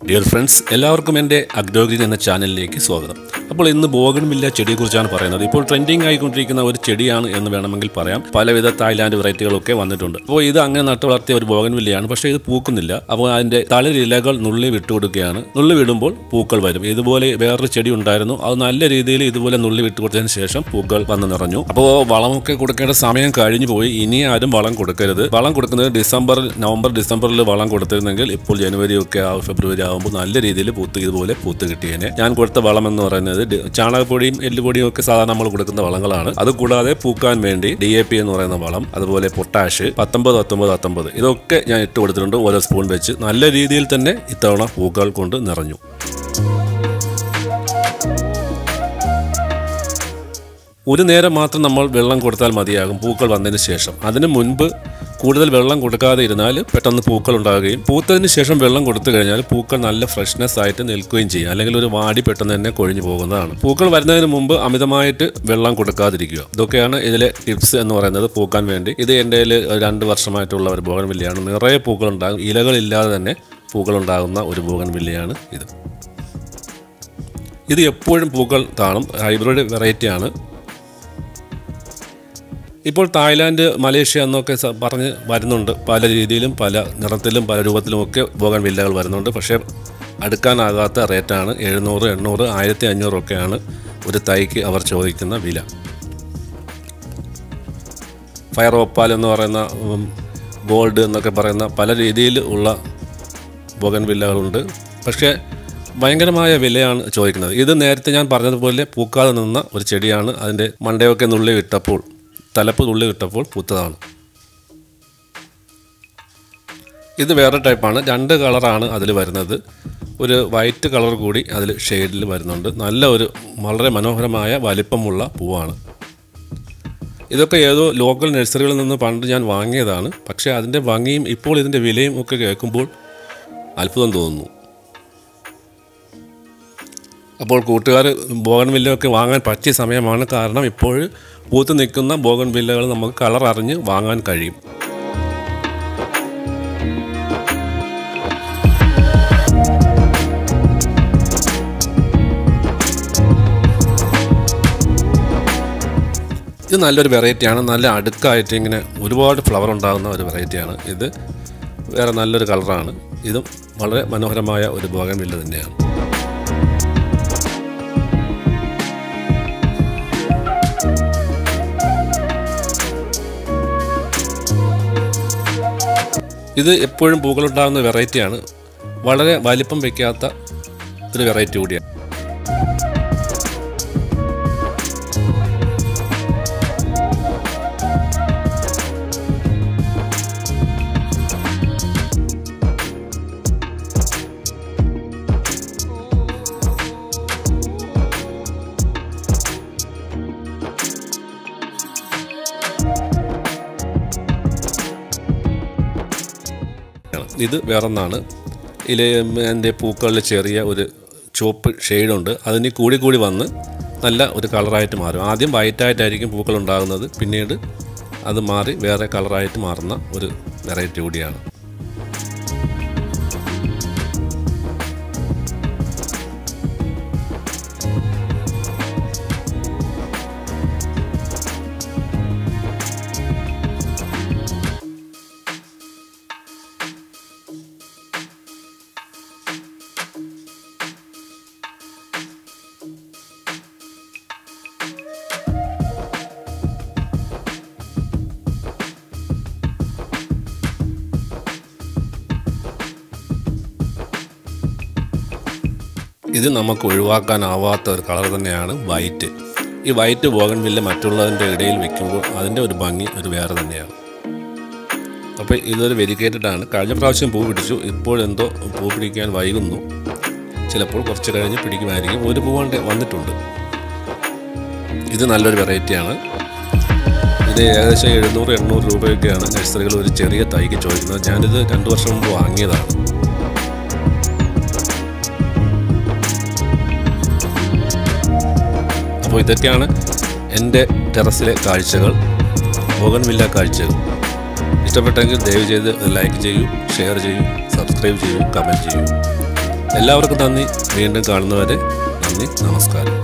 Dear friends, എല്ലാവർക്കും എൻ്റെ അഗ്രോഗ്രീൻ എന്ന ചാനലിലേക്ക് സ്വാഗതം. അപ്പോൾ ഇന്ന് ബോഗൺവില്ല ചെടിയെക്കുറിച്ചാണ് പറയുന്നത്. ഇപ്പോൾ ട്രെൻഡിങ് ആയിക്കൊണ്ടിരിക്കുന്ന ഒരു ചെടിയാണ് എന്ന് വേണമെങ്കിൽ പറയാം. പലവിധ തായ്ലാൻഡ് വെറൈറ്റികളൊക്കെ വന്നിട്ടുണ്ട്. അപ്പോൾ ഇത് അങ്ങനെ നട്ടു വളർത്തിയ ഒരു ബോഗൺവില്ലയാണ്. പക്ഷേ ഇത് പൂക്കുന്നില്ല. അപ്പോൾ അതിൻ്റെ തളിരിലകൾ നുള്ളി വിട്ടുകൊടുക്കുകയാണ്. നുള്ളി വിടുമ്പോൾ പൂക്കൾ വരും. ഇതുപോലെ വേറൊരു ചെടി ഉണ്ടായിരുന്നു. അത് നല്ല രീതിയിൽ ഇതുപോലെ നുള്ളി വിട്ടുകൊടുത്തതിന് ശേഷം പൂക്കൾ വന്ന് നിറഞ്ഞു. അപ്പോൾ വളമൊക്കെ കൊടുക്കേണ്ട സമയം കഴിഞ്ഞു പോയി. ഇനി ആരും വളം കൊടുക്കരുത്. വളം കൊടുക്കുന്നത് നവംബർ ഡിസംബറിൽ വളം കൊടുത്തിരുന്നെങ്കിൽ ഇപ്പോൾ ജനുവരി ഒക്കെ ഫെബ്രുവരി ആകുമ്പോൾ നല്ല രീതിയിൽ ഇതുപോലെ പൂത്ത് കിട്ടിയേനെ. ഞാൻ കൊടുത്ത വളം എന്ന് പറയുന്നത് ചാണകപ്പൊടിയും എല്ലുപൊടിയും ഒക്കെ സാധാരണ നമ്മൾ കൊടുക്കുന്ന വളങ്ങളാണ്. അതുകൂടാതെ പൂക്കാൻ വേണ്ടി DAP എന്ന് പറയുന്ന വളം, അതുപോലെ പൊട്ടാഷ് 19 ഇതൊക്കെ ഞാൻ ഇട്ട് കൊടുത്തിട്ടുണ്ട്. ഓരോ സ്പൂൺ വെച്ച് നല്ല രീതിയിൽ തന്നെ ഇത്തവണ പൂക്കൾ കൊണ്ട് നിറഞ്ഞു. ഒരു നേരം മാത്രം നമ്മൾ വെള്ളം കൊടുത്താൽ മതിയാകും പൂക്കൾ വന്നതിന് ശേഷം. അതിന് മുൻപ് കൂടുതൽ വെള്ളം കൊടുക്കാതെ ഇരുന്നാൽ പെട്ടെന്ന് പൂക്കൾ ഉണ്ടാകുകയും പൂത്തതിന് ശേഷം വെള്ളം കൊടുത്തു കഴിഞ്ഞാൽ പൂക്കൾ നല്ല ഫ്രഷ്നെസ് ആയിട്ട് നിൽക്കുകയും ചെയ്യും. അല്ലെങ്കിൽ ഒരു വാടി പെട്ടെന്ന് തന്നെ കൊഴിഞ്ഞു പോകുന്നതാണ്. പൂക്കൾ വരുന്നതിന് മുമ്പ് അമിതമായിട്ട് വെള്ളം കൊടുക്കാതിരിക്കുക. ഇതൊക്കെയാണ് ഇതിലെ ടിപ്സ് എന്ന് പറയുന്നത് പൂക്കാൻ വേണ്ടി. ഇത് എൻ്റെ 2 വർഷമായിട്ടുള്ള ഒരു ബോഗൺവില്ലയാണ്. നിറയെ പൂക്കൾ ഉണ്ടാകും. ഇലകളില്ലാതെ തന്നെ പൂക്കൾ ഉണ്ടാകുന്ന ഒരു ബോഗൺവില്ലയാണ് ഇത്. ഇത് എപ്പോഴും പൂക്കൾ കാണും. ഹൈബ്രിഡ് വെറൈറ്റിയാണ്. ഇപ്പോൾ തായ്ലാൻഡ്, മലേഷ്യ എന്നൊക്കെ പറഞ്ഞ് വരുന്നുണ്ട്. പല രീതിയിലും പല നിറത്തിലും പല രൂപത്തിലുമൊക്കെ ബോഗൺവില്ലകൾ വരുന്നുണ്ട്. പക്ഷേ അടുക്കാനാകാത്ത റേറ്റാണ്. 700, 800, 1500 ഒക്കെയാണ് ഒരു തൈക്ക് അവർ ചോദിക്കുന്ന വില. ഫയർ ഓപ്പാൽ എന്ന് പറയുന്ന, ഗോൾഡ് എന്നൊക്കെ പറയുന്ന പല രീതിയിൽ ഉള്ള ബോഗൺവില്ലകളുണ്ട്. പക്ഷേ ഭയങ്കരമായ വിലയാണ് ചോദിക്കുന്നത്. ഇത് നേരത്തെ ഞാൻ പറഞ്ഞതുപോലെ പൂക്കാതെ നിന്ന ഒരു ചെടിയാണ്. അതിൻ്റെ മണ്ടയൊക്കെ തലപ്പ് നുള്ളി വിട്ടപ്പോൾ പൂത്തതാണ്. ഇത് വേറെ ടൈപ്പാണ്. 2 കളറാണ് അതിൽ വരുന്നത്. ഒരു വൈറ്റ് കളർ കൂടി അതിൽ ഷെയ്ഡിൽ വരുന്നുണ്ട്. വളരെ മനോഹരമായ വലിപ്പമുള്ള പൂവാണ്. ഇതൊക്കെ ഏതോ ലോക്കൽ നഴ്സറികളിൽ നിന്ന് പണ്ട് ഞാൻ വാങ്ങിയതാണ്. പക്ഷേ അതിൻ്റെ ഭംഗിയും ഇപ്പോൾ ഇതിൻ്റെ വിലയും ഒക്കെ കേൾക്കുമ്പോൾ അത്ഭുതം തോന്നുന്നു. അപ്പോൾ കൂട്ടുകാർ ബോഗൺവില്ലയൊക്കെ വാങ്ങാൻ പറ്റിയ സമയമാണ്. കാരണം ഇപ്പോൾ പൂത്ത് നിൽക്കുന്ന ബോഗൺവില്ലകൾ നമുക്ക് കളർ അറിഞ്ഞ് വാങ്ങാൻ കഴിയും. ഇത് നല്ലൊരു വെറൈറ്റിയാണ്. നല്ല അടുക്കായിട്ട് ഇങ്ങനെ ഒരുപാട് ഫ്ലവർ ഉണ്ടാകുന്ന ഒരു വെറൈറ്റിയാണ്. ഇത് വേറെ നല്ലൊരു കളറാണ്. ഇതും വളരെ മനോഹരമായ ഒരു ബോഗൺവില്ല തന്നെയാണ്. ഇത് എപ്പോഴും പൂക്കളുണ്ടാകുന്ന വെറൈറ്റിയാണ്. വളരെ വലിപ്പം വയ്ക്കാത്ത ഒരു വെറൈറ്റി കൂടിയാണ്. ഇത് വേറൊന്നാണ്. എൻ്റെ പൂക്കളിൽ ചെറിയ ഒരു ചുവപ്പ് ഷെയ്ഡുണ്ട്. അതിന് കൂടി വന്ന് നല്ല ഒരു കളറായിട്ട് മാറും. ആദ്യം വൈറ്റായിട്ടായിരിക്കും പൂക്കൾ ഉണ്ടാകുന്നത്. പിന്നീട് അത് മാറി വേറെ കളറായിട്ട് മാറുന്ന ഒരു വെറൈറ്റി കൂടിയാണ്. ഇത് നമുക്ക് ഒഴിവാക്കാനാവാത്ത ഒരു കളർ തന്നെയാണ് വൈറ്റ്. ഈ വൈറ്റ് ബോഗൺവില്ല മറ്റുള്ളതിൻ്റെ ഇടയിൽ വെക്കുമ്പോൾ അതിൻ്റെ ഒരു ഭംഗി വേറെ തന്നെയാണ്. അപ്പോൾ ഇതൊരു വെരിഗേറ്റഡാണ്. കഴിഞ്ഞ പ്രാവശ്യം പൂ പിടിച്ചു. ഇപ്പോഴെന്തോ പൂ പിടിക്കാൻ വൈകുന്നു. ചിലപ്പോൾ കുറച്ച് കഴിഞ്ഞ് പിടിക്കുമായിരിക്കും. ഒരു പൂ വന്നിട്ടുണ്ട്. ഇത് നല്ലൊരു വെറൈറ്റിയാണ്. ഇത് ഏകദേശം 700, 800 രൂപയൊക്കെയാണ് നഴ്സറികൾ ഒരു ചെറിയ തൈക്ക് ചോദിക്കുന്നത്. ഞാനിത് 2 വർഷം മുമ്പ് വാങ്ങിയതാണ്. അപ്പോൾ ഇതൊക്കെയാണ് എൻ്റെ ടെറസിലെ കാഴ്ചകൾ, ബോഗൺവില്ല കാഴ്ചകൾ. ഇഷ്ടപ്പെട്ടെങ്കിൽ ദയവ് ചെയ്ത് ലൈക്ക് ചെയ്യൂ, ഷെയർ ചെയ്യൂ, സബ്സ്ക്രൈബ് ചെയ്യൂ, കമൻറ്റ് ചെയ്യൂ. എല്ലാവർക്കും നന്ദി. വീണ്ടും കാണുന്നവരെ നന്ദി, നമസ്കാരം.